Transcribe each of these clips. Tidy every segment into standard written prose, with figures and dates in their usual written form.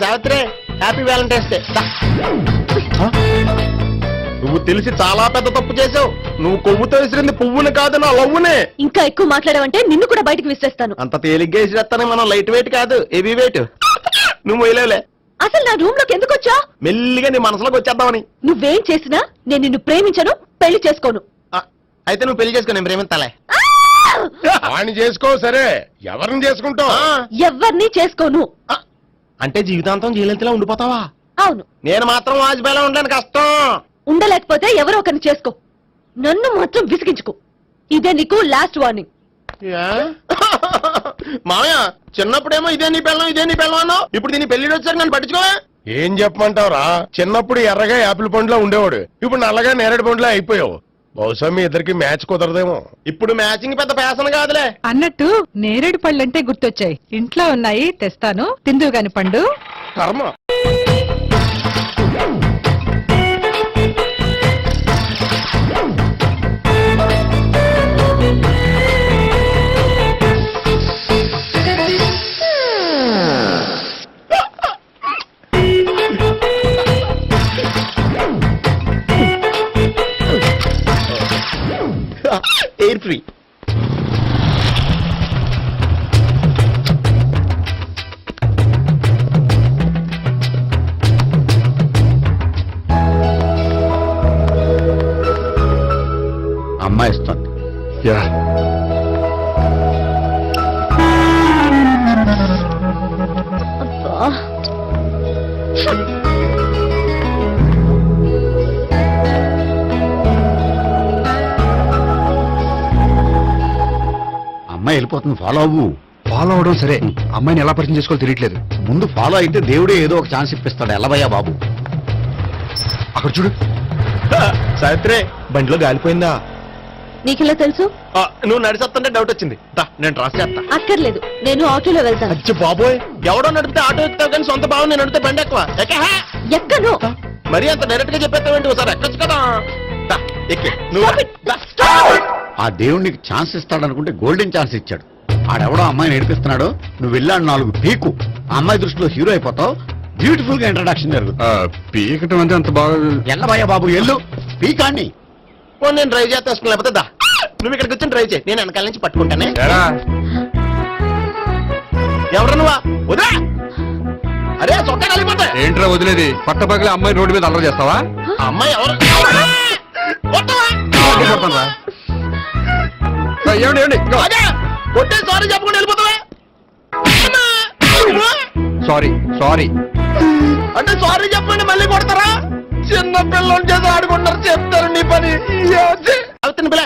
Savitri, happy Valentine's day. నువ్వు తెలిసి చాలా పెద్ద తప్పు చేసావు. నువ్వు కొవ్వుతో విసిరింది పువ్వుని కాదు, నా లవ్వునే. ఇంకా ఎక్కువ మాట్లాడావంటే నిన్ను కూడా బయటకు విసిరేస్తాను. అంత తేలిగ్గా విసిరేస్తానే, మనం లైట్ వెయిట్ కాదు, హెవీ వెయిట్. నువ్వు మొయ్యలేవులే. అసలు నా రూమ్ లోకి ఎందుకు వచ్చా? మెల్లిగా నీ మనసులోకి వచ్చేద్దామని. నువ్వేం చేసినా నేను నిన్ను ప్రేమించను, పెళ్లి చేసుకోను. అయితే నువ్వు పెళ్లి చేసుకో, నేను ప్రేమిస్తాలే. వాణ్ణి చేసుకో. సరే, ఎవరిని చేసుకుంటావు? ఎవరిని చేసుకోను. అంటే జీవితాంతం జయలలితలా ఉండిపోతావా? అవును. నేను మాత్రం వాజ్పేయిలా ఉండడానికి కష్టం. ఉండలేకపోతే ఎవరో ఒకరిని చేసుకో, నన్ను మాత్రం విసిగించుకో. ఇదే నీకు లాస్ట్ వార్నింగ్. మామయ్య, చిన్నప్పుడేమో ఇదే నీ పెళ్ళం అన్నావు, ఇప్పుడు దీని పెళ్లి వచ్చారు, నన్ను పట్టించుకోవా? ఏం చెప్పమంటావురా? చిన్నప్పుడు ఎర్రగా యాపిల్ పండులో ఉండేవాడు, ఇప్పుడు నల్లగా నేరేడు పండులో అయిపోయావు. బహుశా మీ ఇద్దరికి మ్యాచ్ కుదరదేమో. ఇప్పుడు మ్యాచింగ్ పెద్ద ఫ్యాషన్ కాదులే. అన్నట్టు నేరేడు పళ్ళంటే గుర్తొచ్చాయి. ఇంట్లో ఉన్నాయి, తెస్తాను, తిందువు గాని పండు. కర్మ. Air free. అమ్మాయి ఇస్తుంది. అమ్మాయి వెళ్ళిపోతుంది, ఫాలో అవ్వు. ఫాలో అవడం సరే, అమ్మాయిని ఎలా పరిచయం చేసుకోవాలో తెలియట్లేదు. ముందు ఫాలో అయితే దేవుడే ఏదో ఒక ఛాన్స్ ఇప్పిస్తాడు. ఎల్లబయ్యా బాబు. అక్కడ చూడు. సావిత్రి, బండిలో గాలిపోయిందా? నీకెలా తెలుసు? నువ్వు నడిచేస్తుంటే డౌట్ వచ్చింది. నేను ట్రాస్ చేస్తా. అక్కర్లేదు, నేను ఆటోలో వెళ్తాను. అచ్చి బాబోయ్, ఎవడో నడిపితే ఆటో ఎక్కుతావు కానీ సొంత భావం నేను నడిపితే బండి ఎక్కువ. ఎక్కను. మరి అంత డైరెక్ట్ గా చెప్పేస్తావేంటి? ఒకసారి ఎక్కొచ్చు కదా. ఎక్కి నువ్వు. ఆ దేవుడు నీకు ఛాన్స్ ఇస్తాడనుకుంటే గోల్డెన్ ఛాన్స్ ఇచ్చాడు. ఆడెవడో అమ్మాయిని ఏడిపిస్తున్నాడో, నువ్వు వెళ్ళాడు 4 పీకు. ఆ అమ్మాయి దృష్టిలో హీరో అయిపోతావు. బ్యూటిఫుల్ గా ఇంట్రడక్షన్ జరుగుతుంది. పీకటం అంటే అంత బాగా. ఎల్లబయ్యా బాబు, ఎల్లు పీకాన్ని. నేను డ్రైవ్ చేస్తాను, లేకపోతే దా నువ్వు ఇక్కడికి వచ్చి డ్రైవ్ చేయి, నేను వెనకాల నుంచి పట్టుకుంటానే. ఎవరు నువ్వా? వదా. అరే చొక్కా కలిగిపోతా. ఏంట్రా వదిలేది? పట్టపగలే అమ్మాయి రోడ్డు మీద అల్లరి చేస్తావా? అమ్మాయి ఎవరు? కొట్టే సారీ చెప్పకుండా వెళ్ళిపోతావా? సారీ సారీ అంటే సారీ చెప్పండి మళ్ళీ కొడతారా? చిన్న పిల్లలు చేసి ఆడుకుంటారు, చెప్తారు నీ పని. అవుతుంది పిల్ల.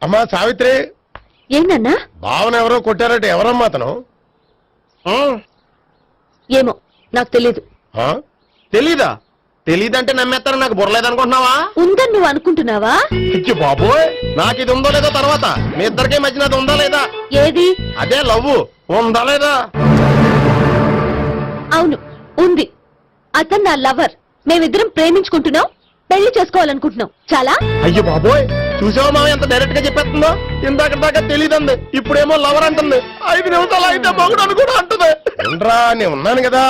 అమ్మా సావిత్రి, ఏందన్నా? భావన ఎవరో కొట్టారట. ఎవరమ్మా అతను? ఏమో నాకు తెలీదు. తెలీదా? తెలీదంటే నమ్మేస్తారని నాకు బుర్రలేదనుకుంటున్నావా? ఉందని నువ్వు అనుకుంటున్నావా? బాబోయ్, నాకు ఇది ఉందో లేదో తర్వాత. మీ ఇద్దరికే మధ్యన అది ఉందా లేదా? ఏది? అదే లవ్వు ఉందా లేదా? అవును, ఉంది. అతను నా లవర్. మేమిద్దరం ప్రేమించుకుంటున్నాం, పెళ్లి చేసుకోవాలనుకుంటున్నాం. చాలా. అయ్యో బాబోయ్, చూసావా మామ ఎంత డైరెక్ట్ గా చెప్పేస్తుందో? ఇందాక దాకా తెలీదండి, ఇప్పుడేమో లవర్ అంటుంది. 5 నిమిషాలు అయితే మొగుడు అని కూడా అంటుంది. ఏంట్రా, నేను ఉన్నాను కదా.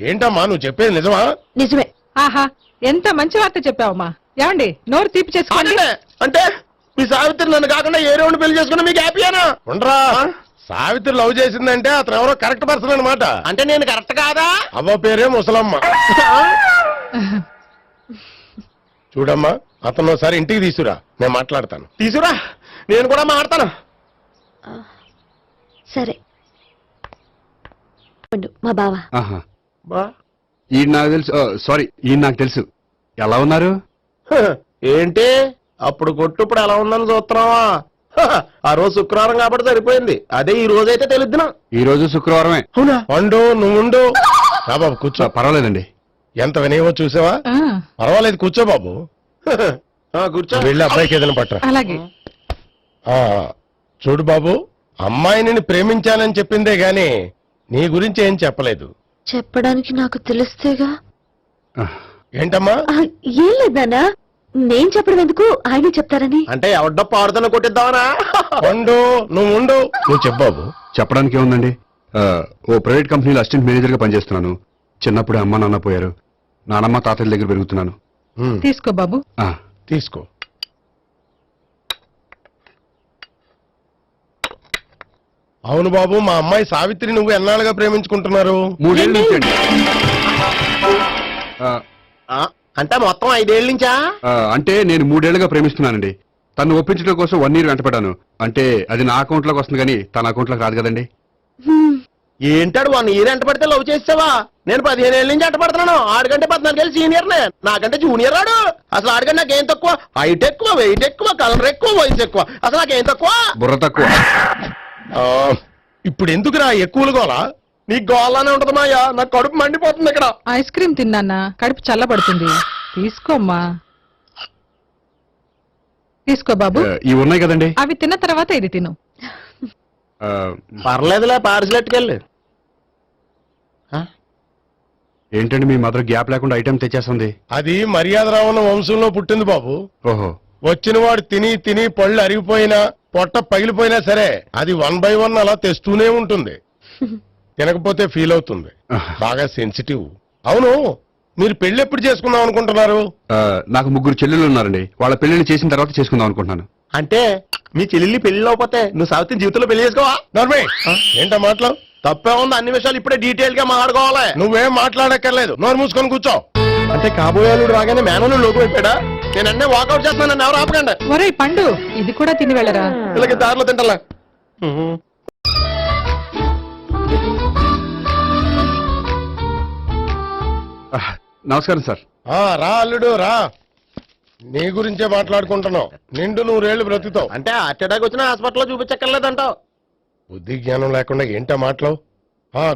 ఏంటమ్మా నువ్వు చెప్పేది నిజమా? నిజమే. ఆహా, ఎంత మంచి వార్త చెప్పావమ్మా. ఏమండి, నోరు తీపి చేసుకోండి. అంటే మీ సావిత్రి నన్ను కాకుండా ఏ రౌండ్ పెళ్లి చేసుకున్నా మీకు హ్యాపీయేనా? ఉండరా, సావిత్రి లవ్ చేసిందంటే అతను ఎవరో కరెక్ట్ పర్సన్ అనమాట. అంటే నేను కరెక్ట్ కాదా? అవ్వ పేరే ముసలమ్మ. చూడమ్మా, అతను ఒకసారి ఇంటికి తీసుకురా, నేను మాట్లాడతాను. తీసురా, నేను కూడా మాట్లాడతాను. సరే. మా బావ. ఈ నాకు తెలుసు. సారీ, ఈ నాకు తెలుసు. ఎలా ఉన్నారు? ఏంటి అప్పుడు కొట్టు ఇప్పుడు ఎలా ఉందని చూస్తున్నావా? ఆ రోజు శుక్రవారం కాబట్టి సరిపోయింది. అదే ఈ రోజు అయితే తెలుద్దునా. ఈ రోజు శుక్రవారమే. అవునా? వండు, నువ్వు ఉండు. బాబు కూర్చో. పర్వాలేదండి. ఎంత వినయమో చూసావా? పర్వాలేదు, కూర్చో బాబు. కూర్చో. వెళ్ళి అబ్బాయికి ఏదైనా పట్టరా. అలాగే. చూడు బాబు, అమ్మాయిని ప్రేమించానని చెప్పిందే గాని నీ గురించి ఏం చెప్పలేదు. చెప్పడానికి నాకు తెలిస్తేగా. ఏంటమ్మా? ఏం లేదన్నా, నేను చెప్పడం ఎందుకు, ఆయన చెప్తారని. అంటే ఎవడ్డో పాడుతున్న కొట్టిద్దామనా? ఉండు, నువ్వు ఉండు. నువ్వు చెప్పు బాబు. చెప్పడానికి ఏముందండి, ఓ ప్రైవేట్ కంపెనీలో అసిస్టెంట్ మేనేజర్ గా పనిచేస్తున్నాను. చిన్నప్పుడు అమ్మ నాన్న పోయారు. నానమ్మ తాతయ్య దగ్గర పెరుగుతున్నాను. తీసుకో బాబు. ఆ, తీసుకో. అవును బాబు, మా అమ్మాయి సావిత్రి నువ్వు ఎన్నాళ్ళుగా ప్రేమించుకుంటున్నారు? 3 ఏళ్ళ నుంచి అండి. ఆ, అంటే మొత్తం 5 ఏళ్ళ నుంచా? అంటే నేను 3 ఏళ్లుగా ప్రేమిస్తున్నానండి. తను ఒప్పించడం కోసం 1 year వెంటపడ్డాను. అంటే అది నా అకౌంట్ లోకి వస్తుంది కానీ తన అకౌంట్ లోకి రాదు కదండి. ఏంటాడు 1 year ఎంట పడితే లవ్ చేసావా? నేను 15 ఏళ్ళ నుంచి ఎంట పడుతున్నాను. ఆడికంటే 14 ఏళ్ళు సీనియర్ నే, నాకంటే జూనియర్ ఆడు. అసలు ఆడికంటే నాకేం తక్కువ? హైట్ ఎక్కువ, వెయిట్ ఎక్కువ, కలర్ ఎక్కువ, వయసు ఎక్కువ. అసలు నాకేం తక్కువ? బుర్ర తక్కువ. ఇప్పుడు ఎందుకురా ఎక్కువలు గోలా? నీకు గోళ్ళనే ఉంటది మాయా, నాకు కడుపు మండిపోతుంది ఇక్కడ. ఐస్ క్రీమ్ తిన్నానా, కడుపు చల్లబడుతుంది. తీసుకోమ్మా. తీసుకో బాబు. ఇవి ఉన్నాయి కదండి. అవి తిన్న తర్వాత ఇది తిను. ఆ, పర్లేదులే, పార్సిల్ ఎట్టుకెళ్ళి. ఏంటండి మీ మదర్ గ్యాప్ లేకుండా ఐటెం తెచ్చేస్తుంది? అది మర్యాద రావణ వంశంలో పుట్టింది బాబు. ఓహో. వచ్చిన వాడు తిని తిని పళ్ళు అరిగిపోయినా పొట్ట పగిలిపోయినా సరే అది 1 by 1 అలా తెస్తూనే ఉంటుంది. తినకపోతే ఫీల్ అవుతుంది. బాగా సెన్సిటివ్. అవును, మీరు పెళ్లి ఎప్పుడు చేసుకుందాం అనుకుంటున్నారు? నాకు 3 చెల్లెలు ఉన్నారండి. వాళ్ళ పెళ్లిని చేసిన తర్వాత చేసుకుందాం అనుకుంటున్నాను. అంటే మీ చెల్లెల్ని పెళ్లి లేకపోతే నువ్వు సావిత్రి జీవితంలో పెళ్లి చేసుకోవా? నర్మే, ఏంటా మాటలు? తప్పే ఉంది, అన్ని విషయాలు ఇప్పుడే డీటెయిల్ గా మాట్లాడుకోవాలి. నువ్వేం మాట్లాడక్కర్లేదు, నోరు మూసుకొని కూర్చో. అంటే కాబోయేవాళ్ళు రాగానే మేనలు లోకి అయిపోయాడా? నేను అన్నీ వాకౌట్ చేస్తున్నాను, నన్ను ఎవరు ఆపకండి. ఒరేయ్ పండు, ఇది కూడా తిని వెళ్ళరా. వీళ్ళకి దారిలో తింటలా. నమస్కారం సార్. రా అల్లుడు రా. నీ గురించే మాట్లాడుకుంటున్నావు. నిండు 100 ఏళ్ళు బ్రతుకుతావు. అంటే హార్ట్ అటాక్ వచ్చిన హాస్పిటల్లో చూపించక్కర్లేదంటావు. బుద్ధి జ్ఞానం లేకుండా ఏంటా మాటలు?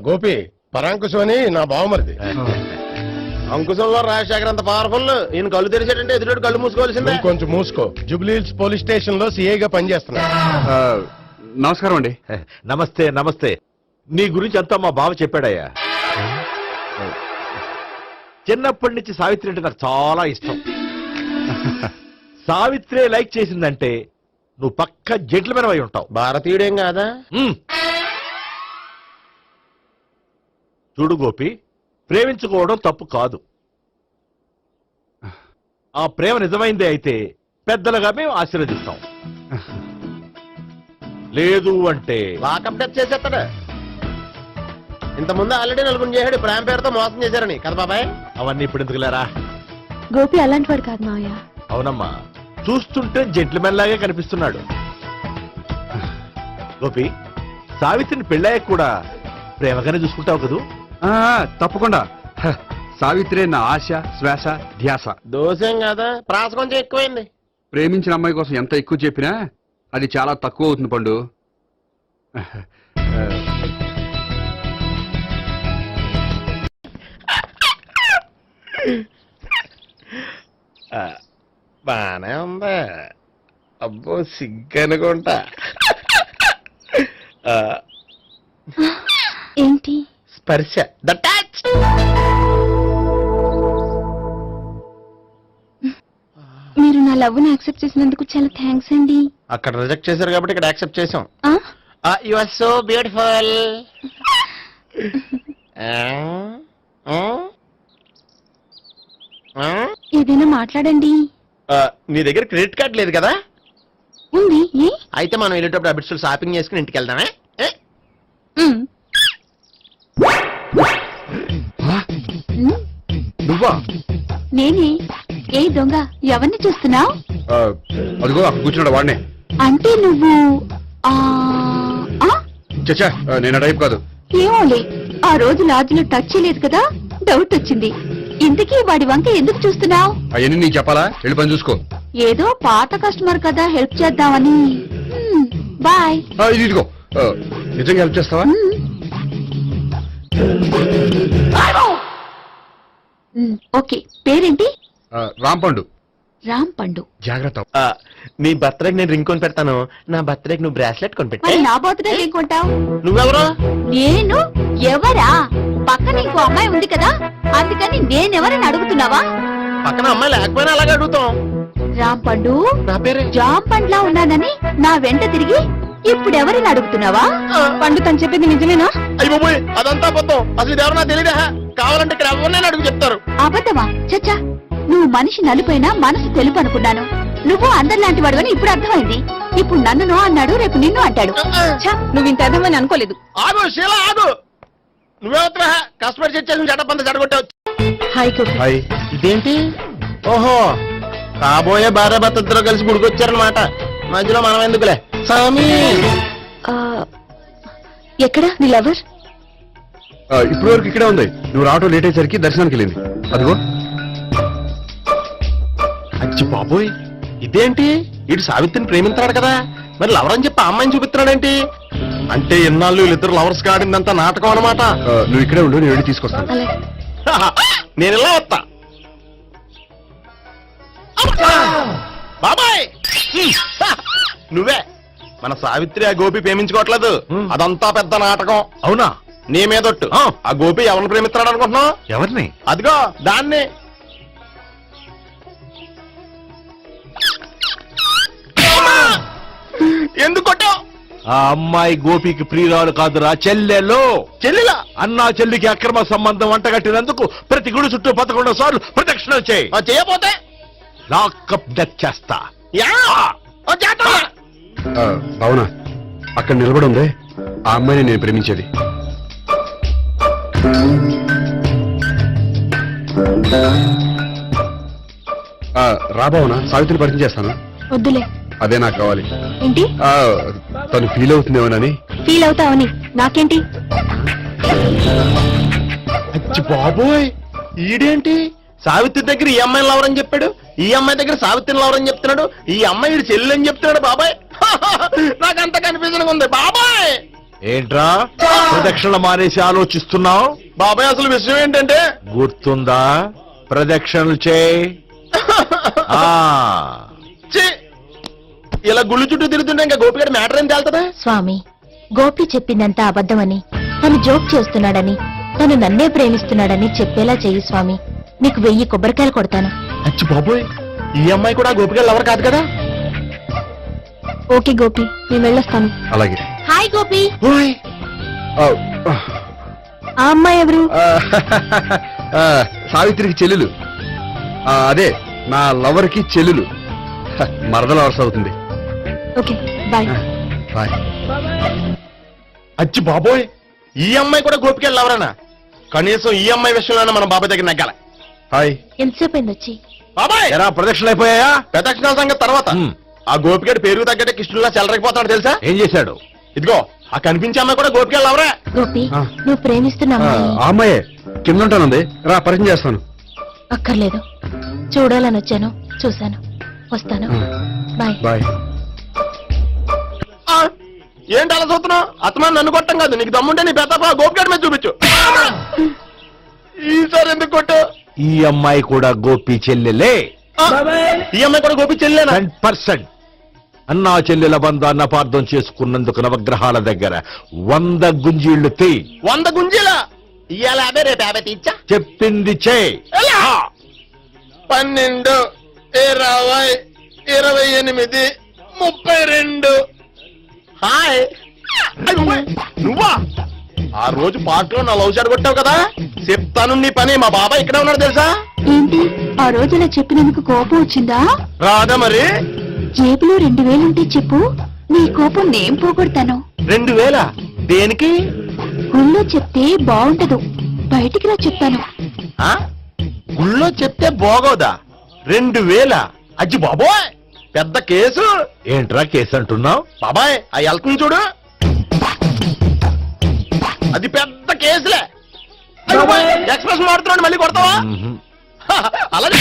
గోపి, పరాంకుశం అని నా బావమరిది. అంకుశంలో రాజశేఖర్ అంత పవర్ఫుల్. ఈయన కళ్ళు తెరిచాడంటే ఎదురు కళ్ళు మూసుకోవాల్సిందే. నువ్వు కొంచెం మూసుకో. జూబ్లీహిల్స్ పోలీస్ స్టేషన్ లో సిఐగా పనిచేస్తున్నా. నమస్కారం అండి. నమస్తే నమస్తే. నీ గురించి అంతా మా బావ చెప్పాడయ్యా. చిన్నప్పటి నుంచి సావిత్రి అంటే నాకు చాలా ఇష్టం. సావిత్రే లైక్ చేసిందంటే నువ్వు పక్క జెంట్లమెన్ అయి ఉంటావు. భారతీయుడేం కాదా? చూడు గోపి, ప్రేమించుకోవడం తప్పు కాదు. ఆ ప్రేమ నిజమైందే అయితే పెద్దలుగా మేము ఆశీర్వదిస్తాం. లేదు అంటే లాకప్ డెత్ చేసేస్తాడు. ఇంతకుముందు ఆల్రెడీ 4 చేశాడు, ప్రేమ పేరుతో మోసం చేశారని కదా బాబాయ్. అవన్నీ ఇప్పుడు ఎందుకులేరా. గోపి అలాంటి వాడు కాదు మావయ్య. అవునమ్మా, చూస్తుంటే జెంట్లమెన్ లాగే కనిపిస్తున్నాడు. గోపి, సావిత్రిని పెళ్ళాక కూడా ప్రేమగానే చూసుకుంటావు కదూ? తప్పకుండా. సావిత్రే నా ఆశ, శ్వాస, ధ్యాస. దోషం కదా, ప్రాస కొంచెం ఎక్కువైంది. ప్రేమించిన అమ్మాయి కోసం ఎంత ఎక్కువ చెప్పినా అది చాలా తక్కువ అవుతుంది పండు. బానే ఉందా? అబ్బో సిగ్గనుకుంటా. ఏంటి? స్పర్శ, ద టచ్. మీరు నా లవ్ ని యాక్సెప్ట్ చేసినందుకు చాలా థ్యాంక్స్ అండి. అక్కడ రిజెక్ట్ చేశారు కాబట్టి ఇక్కడ యాక్సెప్ట్ చేసాం. ఆ? You are so beautiful. ఏదైనా మాట్లాడండి. నీ దగ్గర క్రెడిట్ కార్డ్ లేదు కదా? ఉంది. ఏ? అయితే మనం వెళ్ళేటప్పుడు అబిట్స్ షాపింగ్ చేసుకుని ఇంటికి వెళ్దామే. ఉమ్. నువ్వా? నేనే. ఏ దొంగ, ఎవరిని చూస్తున్నావు? అదిగో అక్కడ కూర్చున్నాడు వాడినే. అంటే నువ్వు ఆ ఆ? చచ్చా, నేను ఆ టైప్ కాదు. ఏమోలే, ఆ రోజు లాడ్జిలో టచ్ చేయలేదు కదా, డౌట్ వచ్చింది. ఇంతకీ వాడి వంక ఎందుకు చూస్తున్నావు? అవన్నీ నీకు చెప్పాలా? వెళ్ళి పని చూసుకో. ఏదో పాత కస్టమర్ కదా, హెల్ప్ చేద్దామని. బాయ్. ఇది ఇదిగో, నిజంగా హెల్ప్ చేస్తావా? ఓకే. పేరేంటి? రాంపండు. రామ్ పండు. జాగ్రత్త. నీ బర్త్డేకి నేను రింగ్ కొని పెడతాను, నా బర్త్డేకి నువ్వు బ్రాస్లెట్ కొని పెట్టా. మరి నా బర్త్డే ఏం కొంటావు? నువ్వెవరు? నేను ఎవరా? పక్కన ఇంకో అమ్మాయి ఉంది కదా, అందుకని నేనెవరని అడుగుతున్నావా? పక్కన అమ్మాయి లేకపోయినా అలాగే అడుగుతాం. రామ్ పండు, నా పేరే జామ్ పండ్లా ఉన్నానని నా వెంట తిరిగి ఇప్పుడెవరని అడుగుతున్నావా? పండు తను చెప్పింది నిజమేనా? అయ్యి బాబోయ్ అదంతా అబద్ధం. అసలు ఇది ఎవరు నాకు తెలియదా? కావాలంటే ఇక్కడ ఎవరినైనా అడుగు చెప్తారు. అబద్ధమా? చచ్చా, నువ్వు మనిషి నలుపైనా మనసు తెలుపు అనుకున్నాను. నువ్వు అందరిలాంటి వాడువని ఇప్పుడు అర్థమైంది. ఇప్పుడు నన్ను నో అన్నాడు, రేపు నిన్ను అంటాడు. నువ్వు ఇంత అర్థమని అనుకోలేదు. ఆగు శీల ఆగు. నువ్వేవత్రా కష్టపడి చేసి చెడపంత చెడగొట్టావు. హాయ్ గోపి. హాయ్. ఇదేంటి? ఓహో కాబోయే భార్య భర్తతో కలిసి గుడికొచ్చారనమాట. మధ్యలో మనం ఎందుకులే స్వామి. ఎక్కడ నీ లవర్? ఇప్పటి వరకు ఇక్కడే ఉంది. నువ్వు రావటం లేట్ అయ్యేసరికి దర్శనానికి వెళ్ళింది. అదిగో. అచ్చి బాబోయ్ ఇదేంటి? ఇటు సావిత్రిని ప్రేమించాడు కదా, మరి లవర్ అని చెప్పి ఆ అమ్మాయిని చూపిస్తున్నాడేంటి? అంటే ఎన్నాళ్ళు వీళ్ళిద్దరు లవర్స్ కాడిందంతా నాటకం అనమాట. నువ్వు ఇక్కడే ఉండు, నేను వెళ్ళి తీసుకొస్తాను. అలాగే. నేను ఇలా వస్తా. బాబాయ్ నువ్వే మన సావిత్రి ఆ గోపి ప్రేమించుకోవట్లేదు. అదంతా పెద్ద నాటకం. అవునా? నీ మీదొట్టు. ఆ గోపి ఎవరిని ప్రేమిస్తున్నాడు అనుకుంటున్నావు? ఎవరిని? అదిగో దాన్ని. ఎందుకు కొట్టావు? ఆ అమ్మాయి గోపికి ప్రియురాలు కాదురా, చెల్లెలు. చెల్లిలా? అన్నా చెల్లికి అక్రమ సంబంధం వంటగట్టినందుకు ప్రతి గుడి చుట్టూ 11 సార్లు ప్రదక్షిణలు చేయి. చేయపోతే లాకప్ డెత్ చేస్తా. భావన అక్కడ నిలబడి ఉంది ఆ అమ్మాయిని నేను ప్రేమించేది. రా భావన, సావిత్రిని పరిచయం చేస్తాను. వద్దులే. అదే నాకు కావాలి. ఏంటి? తను ఫీల్ అవుతుందేమోనని. ఫీల్ అవుతావని నాకేంటి? అచ్చి బాబోయ్ ఈడేంటి సావిత్రి దగ్గర ఈ అమ్మాయిని లవరని చెప్పాడు, ఈ అమ్మాయి దగ్గర సావిత్రిని లవరని చెప్తున్నాడు, ఈ అమ్మాయి ఈడు చెల్లి అని చెప్తున్నాడు. బాబాయ్ నాకంత కన్ఫ్యూజన్ ఉంది బాబాయ్. ఏంట్రా ప్రదక్షిణ మానేసి ఆలోచిస్తున్నావు? బాబాయ్ అసలు విషయం ఏంటంటే గుర్తుందా? ప్రదక్షిణలు చేయి. ఛీ, ఇలా గుళ్ళు చుట్టూ తిరుగుతుంటే ఇంకా గోపిగడ మ్యాటర్ ఏం తేలుతుందా? స్వామి, గోపి చెప్పిందంతా అబద్ధమని, తను జోక్ చేస్తున్నాడని, తను నన్నే ప్రేమిస్తున్నాడని చెప్పేలా చెయ్యి స్వామి. నీకు 1000 కొబ్బరికాయలు కొడతాను. అచ్చి బాబోయ్ ఈ అమ్మాయి కూడా గోపిగడ లవర్ కాదు కదా? ఓకే గోపి, నేను వెళ్ళొస్తాను. అలాగే. హాయ్ గోపి. ఆ, ఆ అమ్మాయి ఎవరు? సావిత్రికి చెల్లెలు. అదే నా లవర్ కి చెల్లెలు. మరద లవర్స్ అవుతుంది. Okay bye. బాయ్. అచ్చి బాబోయ్ ఈ అమ్మాయి కూడా గోపిగడ లవరేనా? కనీసం ఈ అమ్మాయి విషయంలోనే మనం బాబాయ్ దగ్గర నగ్గాల. హాయ్. ఎంతసేపు అయింది వచ్చి? బాబాయ్ ఎరా ప్రదక్షిణలు అయిపోయాయా? ప్రదక్షిణాల సంగతి తర్వాత. ఆ గోపిగడ పేరు తగ్గట్టే కృష్ణులా చెలరకపోతాడు తెలుసా? ఏం చేశాడు? ఇదిగో ఆ కనిపించే అమ్మాయి కూడా గోపిగడ లవరే. గోపి, నువ్వు ప్రేమిస్తున్న అమ్మాయి ఆ అమ్మాయే కింద ఉంటానుంది. రా పరిచయం చేస్తాను. అక్కర్లేదు, చూడాలని వచ్చాను, చూశాను, వస్తాను. బాయ్. బాయ్. ఏంటి అలా చూస్తున్నావు? అత్తమాని నన్ను కొట్టం కాదు, నీకు దమ్ముంటే నీ పెద్ద గోపిగడ మీద చూపించు. ఈసారి ఎందుకు కొట్టు? ఈ అమ్మాయి కూడా గోపి చెల్లెలే. ఈ అమ్మాయి కూడా గోపి చెల్లేనా? 100%. అన్నా చెల్లెల బంధాన్ని అపార్థం చేసుకున్నందుకు నవగ్రహాల దగ్గర 100 గుంజీళ్లు తీ. 100 గుంజీలా? ఇవాళ 50 రేపు 50 తీచ్చా. చెప్పింది చే. 12, 20, 28, 32. హాయ్. నువ్వా? ఆ రోజు పార్క్ లో నా లవ్ షాట్ కొట్టావు కదా, చెప్తాను నీ పని. మా బాబాయ్ ఇక్కడే ఉన్నాడు తెలుసా? ఏంటి ఆ రోజు ఇలా చెప్పినందుకు కోపం వచ్చిందా? రాదా మరి? జేబులో 2000 ఉంటే చెప్పు, నీ కోపం నేను పోగొడతాను. 2000 దేనికి? గుళ్ళో చెప్తే బాగుంటదు, బయటికి రా చెప్తాను. ఆ? గుళ్ళో చెప్తే బాగోదా? 2000? అజ్జి బాబోయ్ పెద్ద కేసు. ఏంట్రా కేసు అంటున్నావు? బాబాయ్ ఆ వెళ్తుంది చూడు, అది పెద్ద కేసులే. ఎక్స్ప్రెస్ మాడుతున్నాడు, మళ్ళీ కొడతావా? అలాగే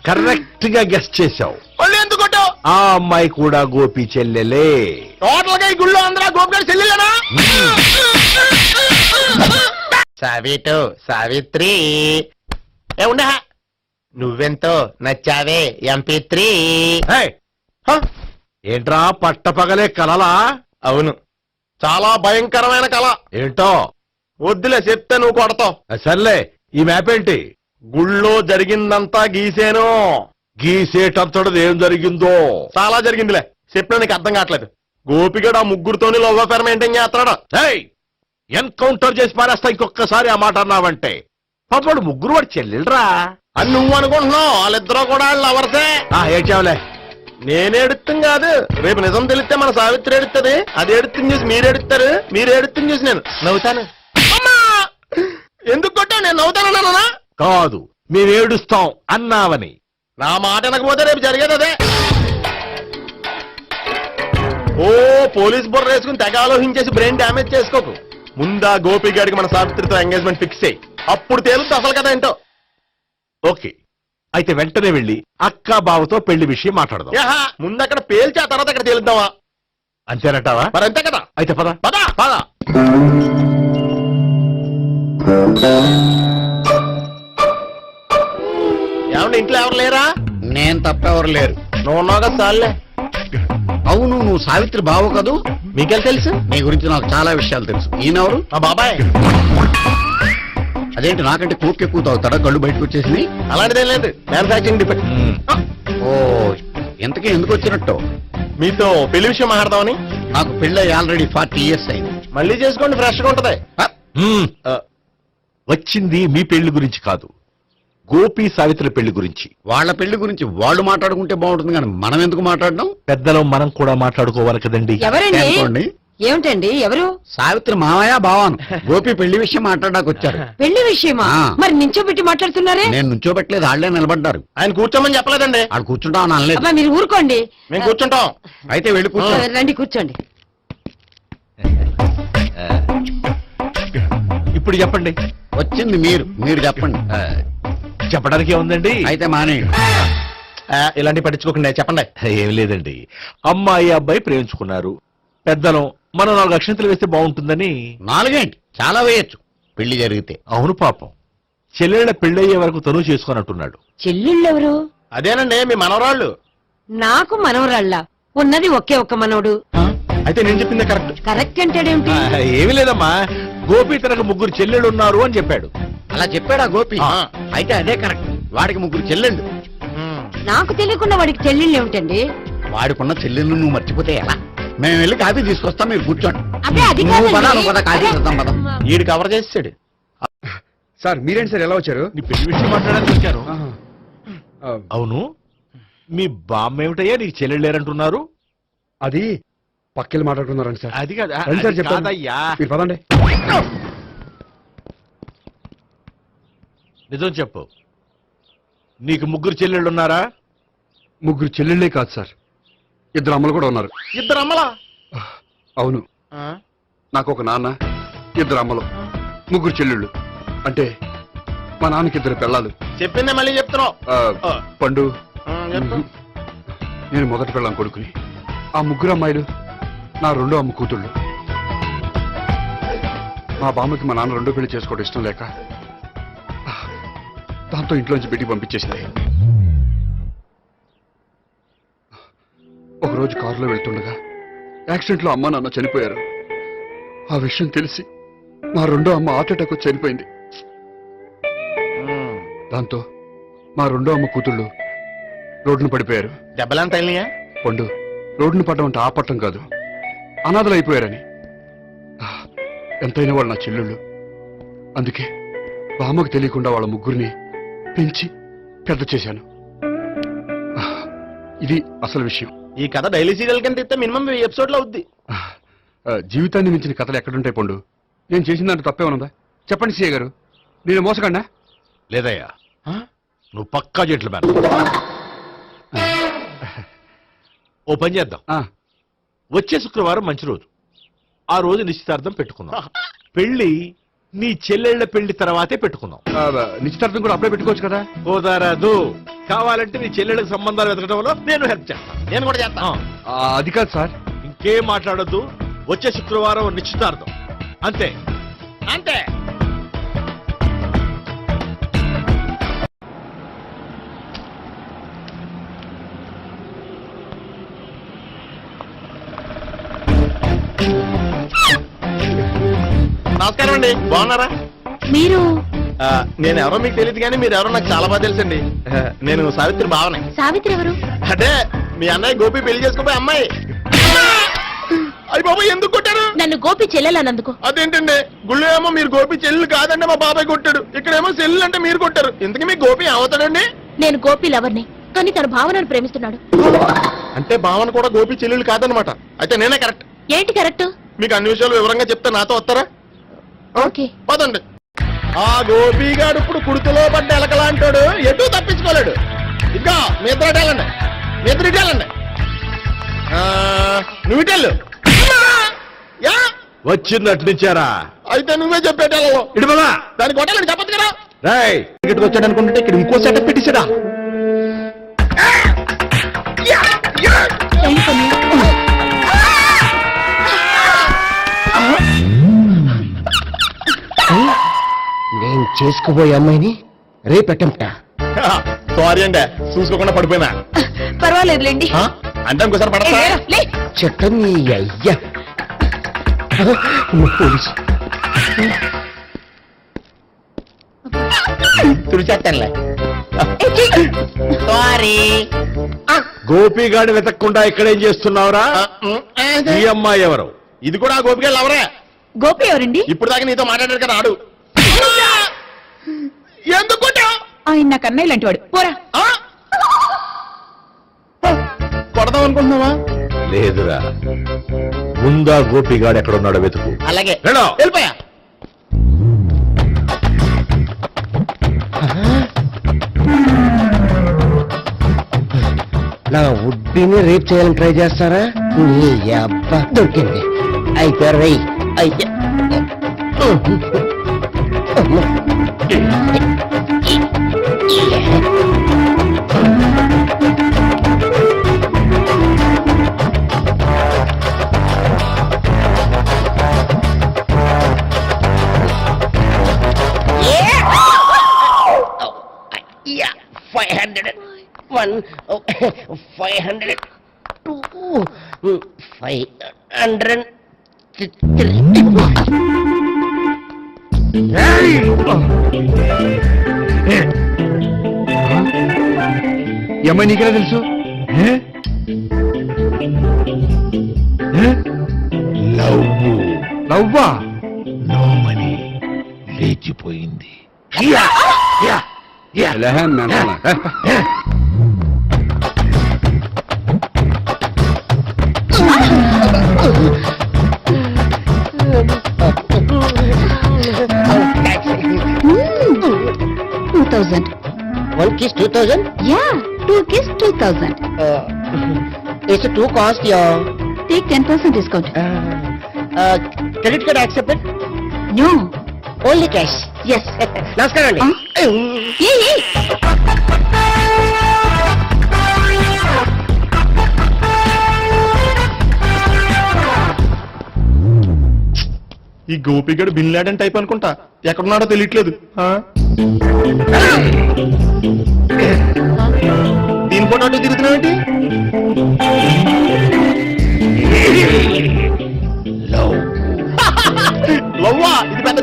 కరెక్ట్ గా గెస్ట్ చేశావు. మళ్ళీ ఎందుకు కొట్టావు? ఆ అమ్మాయి కూడా గోపి చెల్లెలే. టోటల్ గా ఈ గుళ్ళో అందరూ గోపిగారు చెల్లిలేనా? సావిటు సావిత్రి ఏముండా నువ్వెంతో నచ్చావే MP3. ఏంట్రా పట్టపగలే కలలా? అవును, చాలా భయంకరమైన కళ. ఏంటో? వద్దులే చెప్తే నువ్వు కొడతావు. సర్లే, ఈ మ్యాప్ ఏంటి? గుళ్ళో జరిగిందంతా గీసేను. గీసేటంతటది ఏం జరిగిందో? చాలా జరిగిందిలే, చెప్పినా నీకు అర్థం కావట్లేదు. గోపిగడు ఆ ముగ్గురుతోని లవ్ అఫేర్ మెయింటైన్ చేస్తున్నాడు. ఏయ్, ఎన్కౌంటర్ చేసి పారేస్తా ఇంకొకసారి ఆ మాట అన్నావంటే. పాపడు ముగ్గురు వాడు చెల్లెలరా. అని నువ్వు అనుకుంటున్నావు, వాళ్ళిద్దరూ కూడా లవర్సే. ఏడ్చావులే. నేను ఎడుతుంది కాదు, రేపు నిజం తెలిస్తే మన సావిత్రి ఎడుతుంది. అది ఎడుతుంది చూసి మీరు ఎడుతారు, మీరు ఎడుతుంది చూసి నేను నవ్వుతాను. అమ్మా! ఎందుకు కొట్టావు? నేను నవ్వుతానన్నా? కాదు, మేమేడుస్తాం అన్నావని. నా మాట అనకపోతే రేపు జరిగేది అదే. ఓ పోలీస్ బుర్ర వేసుకుని తెగ ఆలోచించేసి బ్రెయిన్ డ్యామేజ్ చేసుకోకు. ముందా గోపి గారికి మన సావిత్రితో ఎంగేజ్మెంట్ ఫిక్స్ అయ్యి అప్పుడు తేలుతుంది అసలు కదా ఏంటో. ఓకే, అయితే వెంటనే వెళ్ళి అక్క బావతో పెళ్లి విషయం మాట్లాడదాం. యాహా, ముందు అక్కడ పేల్చి ఆ తర్వాత అక్కడ తేలుద్దామా? అంతేనటావా? మరి అంతే కదా. అయితే పద. పద పద. ఏమండి ఇంట్లో ఎవరు లేరా? నేను తప్పెవరు లేరు. నువ్వు ఉన్నావు కదా సార్లే. అవును, నువ్వు సావిత్రి బావు కదూ? మీకెళ్ళి తెలుసు? నీ గురించి నాకు చాలా విషయాలు తెలుసు. ఈయనెవరు? మా బాబాయ్. అదేంటి నాకంటే కూక్ ఎక్కువ తాగుతాడా? కళ్ళు బయటకు వచ్చేసింది. అలాంటిదేం లేదు, మ్యానుఫాక్చరింగ్ డిఫెక్ట్. ఓ, ఇంతకీ ఎందుకు వచ్చినట్టు? మీతో పెళ్లి విషయం మాట్లాడదామని. నాకు పెళ్ళి ఆల్రెడీ 40 years అయింది. మళ్ళీ చేసుకోండి, ఫ్రెష్ గా ఉంటది. మ్మ్. వచ్చింది మీ పెళ్లి గురించి కాదు, గోపి సావిత్రి పెళ్లి గురించి. వాళ్ళ పెళ్లి గురించి వాళ్ళు మాట్లాడుకుంటే బాగుంటుంది, కానీ మనం ఎందుకు మాట్లాడడం? పెద్దలో మనం కూడా మాట్లాడుకోవాలి కదండి. ఎవరండి? అనుకోండి. ఏమిటండి? ఎవరు? సావిత్రి మామయ్య బావాను గోపి పెళ్లి విషయం మాట్లాడడానికి వచ్చారు. పెళ్లి విషయమా? ఆ. మరి నించోబెట్టి మాట్లాడుతున్నారే? నేను నుంచోబెట్టలేదు, వాళ్ళే నిలబడ్డారు. ఆయన కూర్చోమని చెప్పలేదండి. ఆడు కూర్చుంటామని అనలేదు. అబ్బా, మీరు ఊరుకోండి. మేము కూర్చుంటాం. అయితే వెళ్ళి కూర్చో. రండి కూర్చోండి. ఇప్పుడు చెప్పండి. వచ్చింది మీరు చెప్పండి. చెప్పడానికి ఏముందండి? అయితే మానేయండి. ఇలాంటి పట్టించుకోకుండా చెప్పండి. ఏమి లేదండి, అమ్మాయి అబ్బాయి ప్రేమించుకున్నారు. పెద్దలం మనం 4 అక్షంతలు వేస్తే బాగుంటుందని. 4 ఏంటి, చాలా వేయచ్చు పెళ్లి జరిగితే. అవును పాపం, చెల్లెళ్ళ పెళ్ళయ్యే వరకు తను చేసుకున్నట్టున్నాడు. చెల్లెళ్ళెవరు? అదేనండి మీ మనవరాళ్ళు. నాకు మనవరాళ్ళ ఉన్నది ఒకే ఒక్క మనవడు. అయితే నేను చెప్పింది కరెక్ట్. కరెక్ట్ అంటాడేమిటి? ఏమి లేదమ్మా, గోపి తనకు 3 చెల్లెళ్ళు ఉన్నారు అని చెప్పాడు. అలా చెప్పాడా గోపి? అయితే అదే కరెక్ట్. వాడికి 3 చెల్లెళ్ళు. నాకు తెలియకుండా వాడికి చెల్లెళ్ళు ఏమిటండి? వాడికున్న చెల్లెళ్ళు నువ్వు మర్చిపోతే ఎలా? మేము వెళ్ళి కాఫీ తీసుకొస్తాం, మీరు కూర్చోండి. అదే అది నువ్వు పద, కాదండి. నువ్వు పద, కాఫీ చేద్దాం పద. ఈడు కవర్ చేసాడు. సార్ మీరేంటి సార్ ఎలా వచ్చారు? నీ పెళ్లి విషయం మాట్లాడడానికి వచ్చాను. అవును, మీ బామ్మ ఏమిటయ్యా నీకు చెల్లెళ్ళు లేరంటున్నారు? అది పక్కెళ్ళి మాట్లాడుతున్నారండి సార్. అది కాదు, రండి సార్ అది చెప్తాను. కాదయ్యా. మీరు పదండి. నిజం చెప్పు, నీకు 3 చెల్లెళ్ళు ఉన్నారా? 3 చెల్లెళ్ళే కాదు సార్, 2 అమ్మలు కూడా ఉన్నారు. ఇద్దరు అమ్మలా? అవును, నాకు ఒక నాన్న, 2 అమ్మలు, 3 చెల్లెళ్ళు. అంటే మా నాన్నకి 2 పిల్లలు. చెప్పిందే మళ్ళీ చెప్తున్నావు. పండు, చెప్పు. నేను మొదటి పిల్లం కొడుకుని. ఆ 3 అమ్మాయిలు నా 2వ అమ్మ కూతుళ్ళు. మా బామ్మకి మా నాన్న 2 పెళ్లి చేసుకోవడం ఇష్టం లేక దాంతో ఇంట్లోంచి బిడ్డికి పంపించేసింది. ఒకరోజు కారులో వెళ్తుండగా యాక్సిడెంట్లో అమ్మ నాన్న చనిపోయారు. ఆ విషయం తెలిసి మా 2వ అమ్మ హార్ట్ అటాక్ వచ్చి చనిపోయింది. దాంతో మా 2వ అమ్మ కూతుళ్ళు రోడ్డున పడిపోయారు. దెబ్బలంత వెళ్ళినాయా? పండు, రోడ్డున పడ్డం అంటే ఆపట్టం కాదు, అనాథలు అయిపోయారని. ఎంతైనా వాళ్ళు నా చెల్లెళ్ళు. అందుకే బామ్మకు తెలియకుండా వాళ్ళ 3 పెంచి పెద్ద చేశాను. ఇది అసలు విషయం. ఈ కథ డైలీ సీరియల్ కింద ఇస్తే మినిమం ఎపిసోడ్ లో అవుద్ది. జీవితాన్ని మించిన కథలు ఎక్కడుంటాయి పండు? నేను చేసిన దాంట్లో తప్పేమనుందా? చెప్పండి సీఏ గారు, నేను మోసగండా? లేదయ్యా, నువ్వు పక్కా చెట్లు మేన. ఓ పని చేద్దాం, వచ్చే శుక్రవారం మంచి రోజు, ఆ రోజు నిశ్చితార్థం పెట్టుకుందాం. పెళ్లి నీ చెల్లెళ్ల పెళ్లి తర్వాతే పెట్టుకుందాం. నిశ్చితార్థం కూడా అప్పుడే పెట్టుకోవచ్చు కదా? కుదరదు, కావాలంటే నీ చెల్లెళ్ళకి సంబంధాలు వెతకడంలో నేను హెల్ప్ చేస్తాను. నేను కూడా చేస్తాను. అది కాదు సార్. ఇంకేం మాట్లాడొద్దు, వచ్చే శుక్రవారం నిశ్చితార్థం, అంతే అంతే. నమస్కారం అండి, బాగున్నారా? మీరు నేను ఎవరో మీకు తెలియదు కానీ మీరు ఎవరో నాకు చాలా బాగా తెలుసండి. నేను సావిత్రి భావనే. సావిత్రి ఎవరు? అంటే మీ అన్నయ్య గోపి పెళ్లి చేసుకోపోయి అమ్మాయి. అయ్యి బాబాయ్ ఎందుకు కొట్టారు? నన్ను గోపి చెల్లెలన్నందుకు. అదేంటండి గుళ్ళు ఏమో మీరు గోపి చెల్లు కాదండి మా బాబాయ్ కొట్టాడు, ఇక్కడేమో చెల్లు అంటే మీరు కొట్టారు. ఇంతకీ మీ గోపి అవుతాడండి? నేను గోపి లవర్ని, కానీ తన భావనను ప్రేమిస్తున్నాడు. అంటే భావన కూడా గోపి చెల్లెలు కాదనమాట. అయితే నేనే కరెక్ట్. ఏంటి కరెక్ట్? మీకు అన్ని విషయాలు వివరంగా చెప్తే నాతో వస్తారా? ఓకే. పదండి. ఆ గోపిగాడు ఇప్పుడు కుడితిలో పడ్డ ఎలకలాంటాడు, ఎటు తప్పించుకోలేడు. ఇంకా మీ ఇద్దరు వెళ్ళండి, మీ ఇద్దరు ఇటు వెళ్ళండి. నువ్వు ఇటు వెళ్ళు. యా వచ్చిందటు నుంచారా? అయితే నువ్వే చెప్పేటెళ్ళలో ఇటు బాగా దానికి కొట్టాలని చెప్పదు కదా. రాయ్ ఇక్కడికి వచ్చాడు అనుకుంటే ఇక్కడ ఇంకో సెటప్ పెట్టించడా? నేను చేసుకోబోయే అమ్మాయిని రేపెట్టంట. సారీ అండి, చూసుకోకుండా పడిపోయినా. పర్వాలేదులేండి. అంటే ఇంకోసారి పడతా. చెట్ట నీ అయ్యా పోలీసు తుడిచేస్తానులే. సారీ. గోపిగాడి వెతక్కుండా ఇక్కడేం చేస్తున్నావురా? ఈ అమ్మాయి ఎవరు? ఇది కూడా ఆ గోపిగా ఎవరే? గోపి ఎవరండి? ఇప్పుడు దాకా నీతో మాట్లాడారు కదా ఆడు. ఎందుకు కొట్టావ్? ఆయన నాకు అన్నయ్య లాంటి వాడు. పోరా. కొడదాం అనుకుంటున్నావా? లేదురా, ముందా గోపిగాడు ఎక్కడున్నాడో వెతుకు. అలాగే వెళ్ళు. వెళ్ళిపోయా. నా ఉడ్బీని రేప్ చేయాలని ట్రై చేస్తారా? నీ అబ్బా దొరికింది. అయిపోయారు రై అయితే Yeah, 500. 1, 500, 2, 500, 3. అమ్మాయి నీకెలా తెలుసు? లవ్వా? నోమని లేచిపోయింది. One kiss 2000. Yeah, 2 kiss 2000. It's a 2 cost, yeah. Take 10% discount. Credit card accepted. No. Only cash. Yes. నమస్కారం అండి. Hey. ఈ గోపిగడు బిన్ లాడెన్ టైప్ అనుకుంటా, ఎక్కడున్నాడో తెలియట్లేదు. దీని ఫోటో అటు తిరుగుతున్నావేంటి? లవ్వా? ఇది పెద్ద